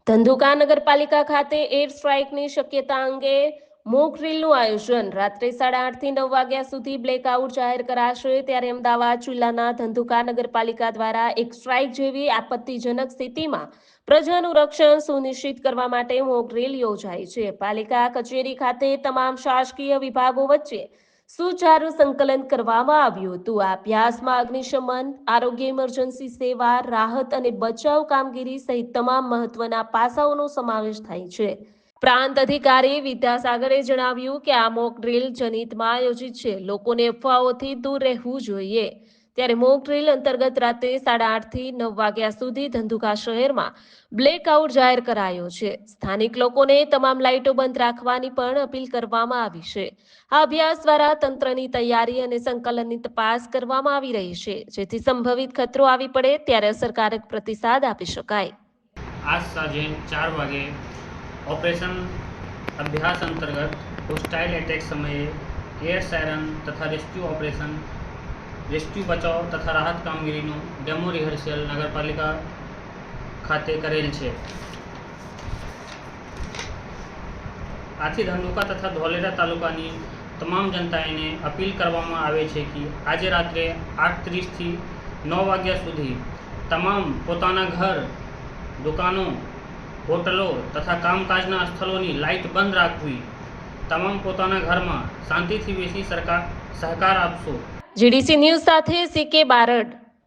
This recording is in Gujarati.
ધંધુકા નગરપાલિકા ખાતે એર સ્ટ્રાઇકની શક્યતા અંગે મોક ડ્રીલનું આયોજન રાત્રે 8:30 થી 9 વાગ્યા સુધી બ્લેકઆઉટ જાહેર કરાશે। ત્યારે અમદાવાદ જિલ્લાના ધંધુકા નગરપાલિકા દ્વારા એક સ્ટ્રાઇક જેવી આપત્તિજનક સ્થિતિમાં પ્રજાનું રક્ષણ સુનિશ્ચિત કરવા માટે મોક ડ્રીલ યોજાઈ છે। પાલિકા કચેરી ખાતે તમામ શાસકીય વિભાગો વચ્ચે સુચારુ સંકલન કરવામાં આવ્યું હતું। આ અભ્યાસમાં અગ્નિશમન, આરોગ્ય, ઇમરજન્સી સેવા, રાહત અને બચાવ કામગીરી સહિત તમામ મહત્વના પાસાઓનો સમાવેશ થાય છે। પ્રાંત અધિકારી વિદ્યાસાગરે જણાવ્યું કે આ મોક ડ્રીલ જનહિતમાં આયોજિત છે, લોકોને અફવાઓથી દૂર રહેવું જોઈએ। ત્યારે મોક ડ્રીલ અંતર્ગત રાત્રે 8:30 થી 9 વાગ્યા સુધી ધંધુકા શહેરમાં બ્લેકઆઉટ જાહેર કરાયો છે। સ્થાનિક લોકોને તમામ લાઇટો બંધ રાખવાની પણ અપીલ કરવામાં આવી છે। આ અભ્યાસ દ્વારા તંત્રની તૈયારી અને સંકલનની તપાસ કરવામાં આવી રહી છે, જેથી સંભવિત ખતરો આવી પડે ત્યારે અસરકારક પ્રતિસાદ આપી શકાય। आज साँझे 4 वागे ऑपरेशन अभ्यास अंतर्गत होस्टाइल अटैक समये एयर सायरन तथा रेस्क्यू ऑपरेशन, रेस्क्यू बचाव तथा राहत कामगीरीનું डेमो रिहर्सल नगरपालिका खाते करेल છે। આથી ધંધુકા તથા ધોલેરા તાલુકાની તમામ જનતાને અપીલ કરવામાં આવે છે કે આજે રાત્રે 8:30 થી 9 વાગ્યા સુધી તમામ પોતાના ઘર, દુકાનો, હોટલો તથા કામકાજના સ્થળોની લાઇટ બંધ રાખવી, તમામ પોતાના ઘરમાં શાંતિથી બેસી સહકાર આપશો। જીડીસી ન્યૂઝ સાથે સીકે બારડ।